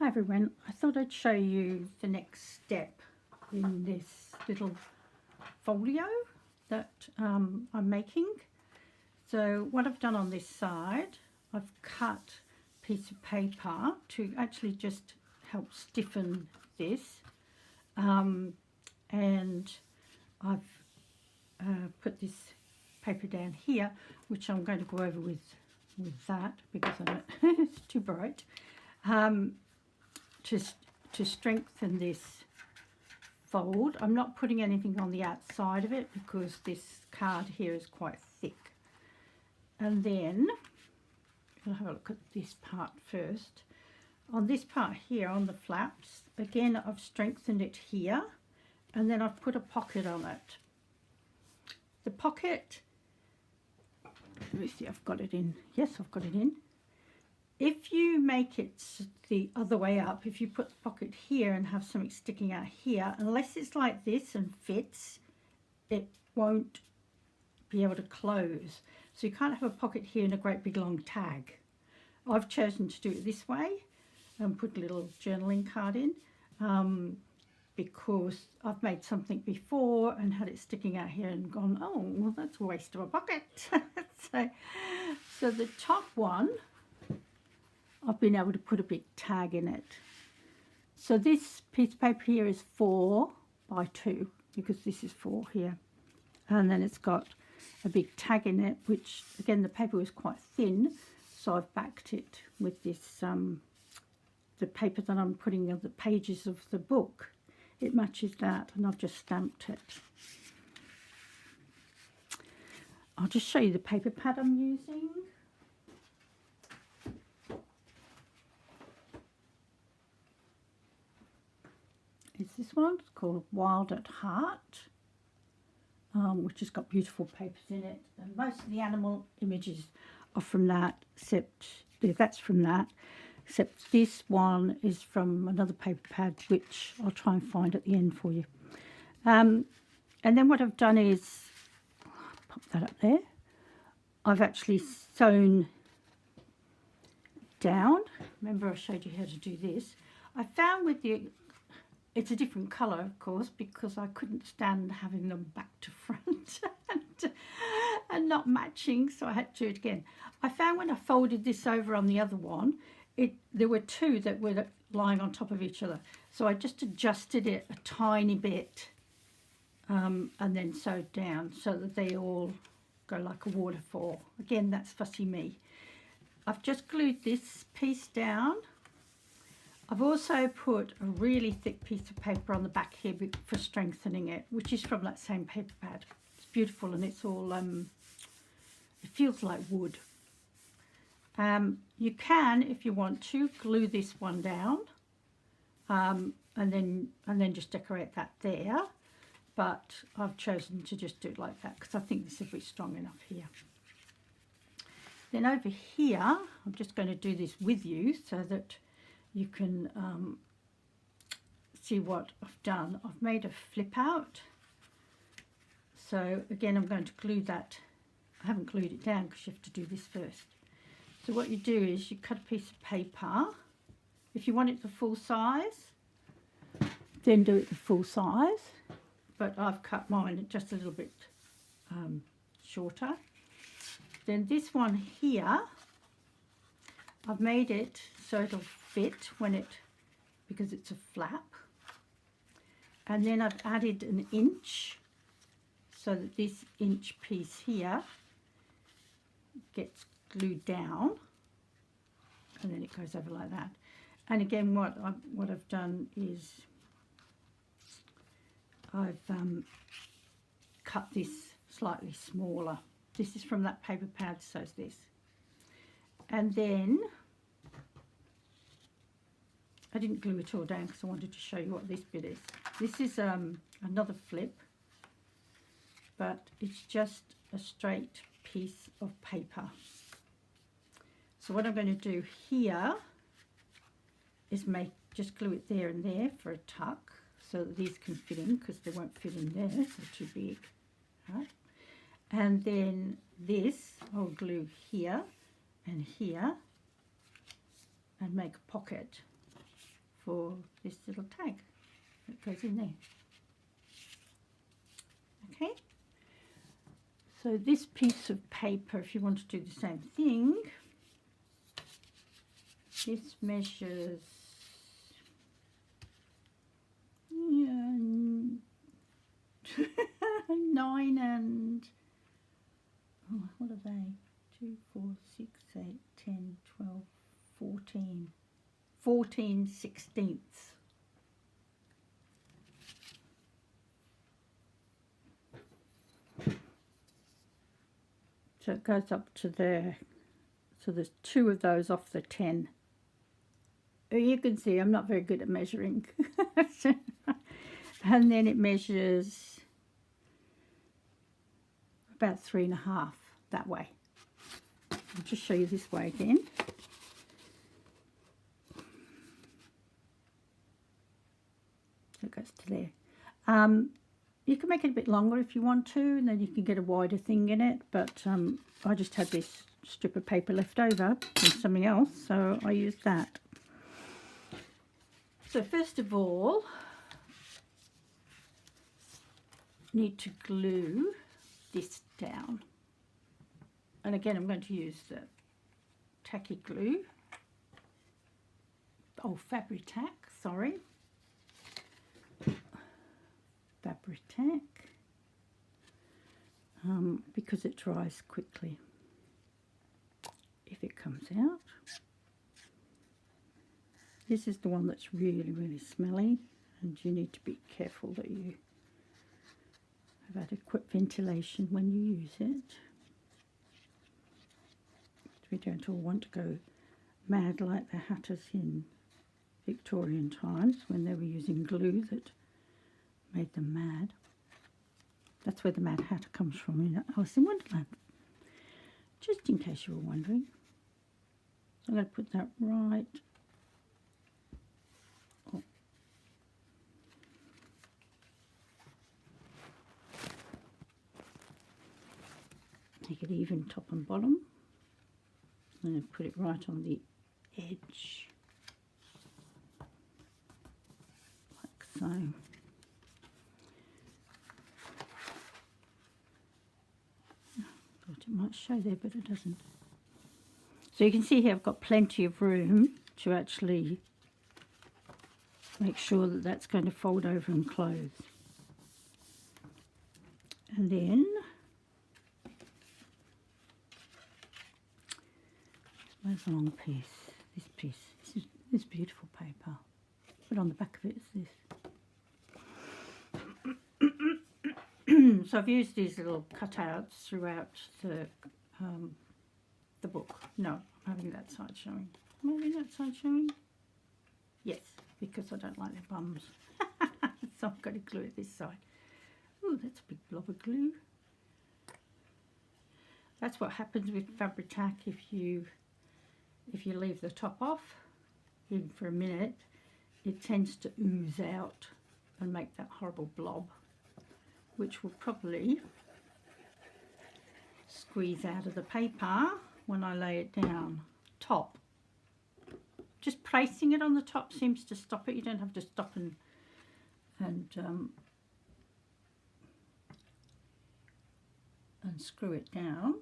Hi everyone, I thought I'd show you the next step in this little folio that I'm making. So what I've done on this side, I've cut a piece of paper to actually just help stiffen this, and I've put this paper down here, which I'm going to go over with that because it's too bright. To strengthen this fold. I'm not putting anything on the outside of it because this card here is quite thick. And then I'll have a look at this part first. On this part here, on the flaps, again I've strengthened it here, and then I've put a pocket on it. The pocket, let me see, I've got it in. Yes, I've got it in. If you make it the other way up, if you put the pocket here and have something sticking out here, unless it's like this and fits, it won't be able to close. So you can't have a pocket here and a great big long tag. I've chosen to do it this way and put a little journaling card in because I've made something before and had it sticking out here and gone, oh, well, that's a waste of a pocket. so the top one, I've been able to put a big tag in it. So this piece of paper here is 4 by 2 because this is 4 here. And then it's got a big tag in it, which again the paper was quite thin, so I've backed it with this, the paper that I'm putting on the pages of the book. It matches that, and I've just stamped it. I'll just show you the paper pad I'm using. It's this one. It's called Wild at Heart, which has got beautiful papers in it. And most of the animal images are from that, except that's from that, except this one is from another paper pad, which I'll try and find at the end for you. And then what I've done is, pop that up there, I've actually sewn down. Remember I showed you how to do this. I found with the, it's a different colour, of course, because I couldn't stand having them back to front and not matching, so I had to do it again. I found when I folded this over on the other one, there were two that were lying on top of each other. So I just adjusted it a tiny bit and then sewed down so that they all go like a waterfall. Again, that's fussy me. I've just glued this piece down. I've also put a really thick piece of paper on the back here for strengthening it, which is from that same paper pad. It's beautiful and it's all, it feels like wood. You can, if you want to, glue this one down and then just decorate that there. But I've chosen to just do it like that because I think this will be strong enough here. Then over here, I'm just going to do this with you so that you can see what I've done. I've made a flip out. So again, I'm going to glue that. I haven't glued it down because you have to do this first. So what you do is you cut a piece of paper. If you want it the full size, then do it the full size. But I've cut mine just a little bit shorter. Then this one here, I've made it so it'll fit when because it's a flap. And then I've added an inch so that this inch piece here gets glued down, and then it goes over like that. And again, what I've done is I've cut this slightly smaller. This is from that paper pad, so is this. And then I didn't glue it all down because I wanted to show you what this bit is. This is another flip, but it's just a straight piece of paper. So what I'm going to do here is just glue it there and there for a tuck so that these can fit in, because they won't fit in there, they're too big. Right? And then this I'll glue here and here and make a pocket. for this little tag that goes in there. Okay, so this piece of paper, if you want to do the same thing, this measures 9 and what are they? 2, 4, 6, 8, 10, 12, 14. 14/16. So it goes up to there. So there's 2 of those off the 10. You can see I'm not very good at measuring. And then it measures about 3.5 that way. I'll just show you this way again. So it goes to there. You can make it a bit longer if you want to, and then you can get a wider thing in it, but I just had this strip of paper left over from something else, so I used that. So first of all, need to glue this down, and again I'm going to use the tacky glue, Fabri-Tac, sorry, Fabri-Tac, because it dries quickly if it comes out. This is the one that's really, really smelly, and you need to be careful that you have adequate ventilation when you use it. We don't all want to go mad like the hatters in Victorian times when they were using glue that made them mad. That's where the Mad Hatter comes from in Alice in Wonderland, just in case you were wondering. I'm going to put that right. Make it even top and bottom, and then put it right on the edge, like so. Thought it might show there, but it doesn't. So you can see here I've got plenty of room to actually make sure that that's going to fold over and close. And then where's the long piece? This piece. This beautiful paper. But on the back of it is this. So I've used these little cutouts throughout the book. No, I'm having that side showing. Am I having that side showing? Yes, because I don't like their bums. So I'm going to glue it this side. Oh, that's a big blob of glue. That's what happens with Fabri-Tac if you leave the top off, even for a minute, it tends to ooze out and make that horrible blob, which will probably squeeze out of the paper when I lay it down top. Just placing it on the top seems to stop it. You don't have to stop and screw it down.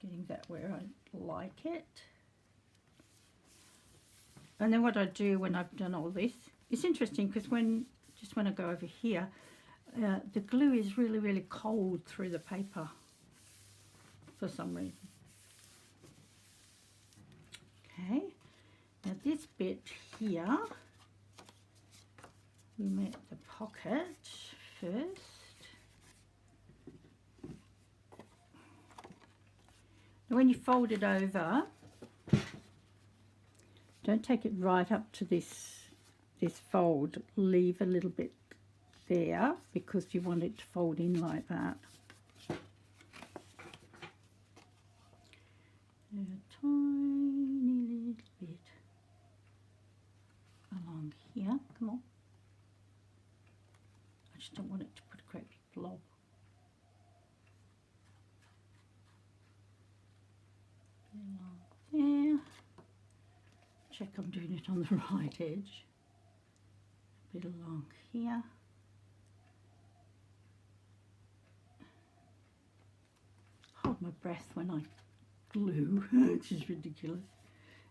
Getting that where I like it. And then what I do when I've done all this, it's interesting because when I go over here, the glue is really, really cold through the paper for some reason. Okay, now this bit here, we make the pocket first. When you fold it over, don't take it right up to this fold. Leave a little bit there because you want it to fold in like that. A tiny little bit along here. Come on. I just don't want it to put a great big blob. There. check I'm doing it on the right edge. A bit along here. Hold my breath when I glue, which is ridiculous.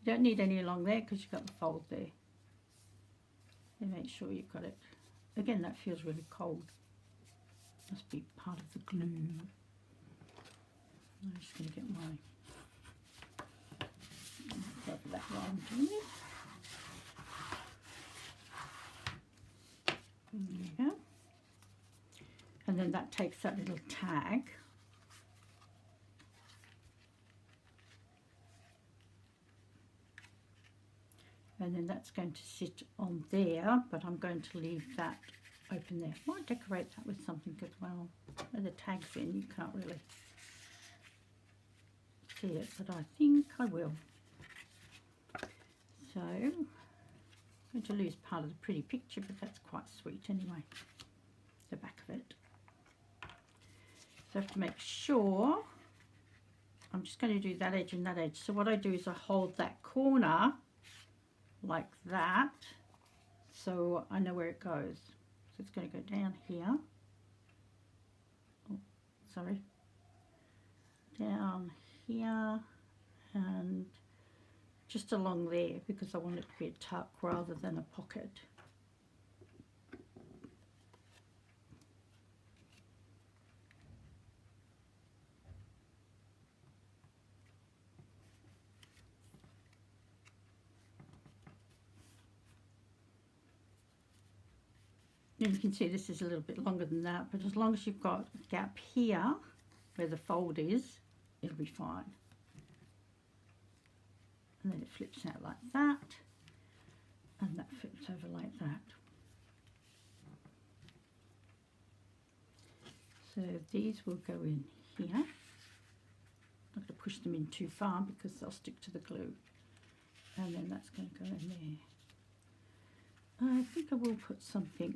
You don't need any along there because you've got the fold there. And make sure you've got it. Again, that feels really cold. Must be part of the glue. I'm just going to get my cover that while I'm doing it. There you go. And then that takes that little tag. And then that's going to sit on there, but I'm going to leave that open there. Might decorate that with something as well. Where the tag's in, you can't really see it, but I think I will. So, I'm going to lose part of the pretty picture, but that's quite sweet anyway, the back of it. So I have to make sure, I'm just going to do that edge and that edge. So what I do is I hold that corner like that, so I know where it goes. So it's going to go down here. Oh, sorry. Down here and just along there because I want it to be a tuck rather than a pocket. And you can see this is a little bit longer than that, but as long as you've got a gap here where the fold is, it'll be fine. And then it flips out like that, and that flips over like that. So these will go in here. I'm not going to push them in too far because they'll stick to the glue. And then that's going to go in there. I think I will put something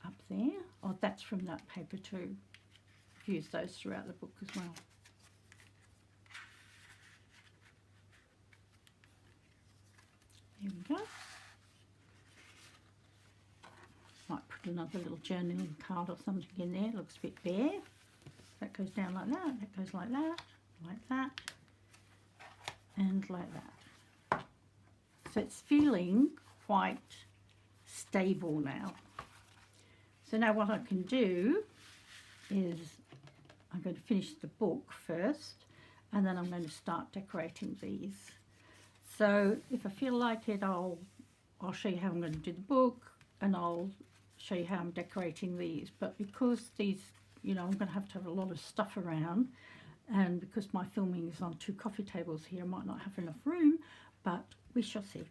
up there. Oh, that's from that paper too. I've used those throughout the book as well. There we go. Might put another little journaling card or something in there. It looks a bit bare. That goes down like that. That goes like that, and like that. So it's feeling quite stable now. So now what I can do is I'm going to finish the book first, and then I'm going to start decorating these. So if I feel like it, I'll show you how I'm going to do the book, and I'll show you how I'm decorating these. But because these, you know, I'm going to have a lot of stuff around, and because my filming is on 2 coffee tables here, I might not have enough room, but we shall see.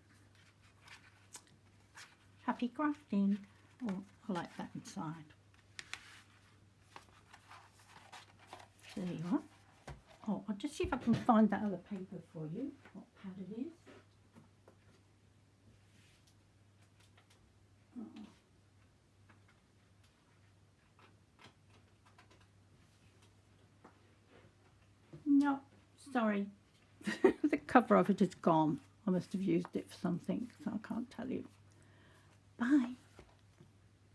Happy crafting. Oh, I like that inside. So there you are. Oh, I'll just see if I can find that other paper for you, what pad it is. Oh. No, sorry. The cover of it is gone. I must have used it for something, so I can't tell you. Bye.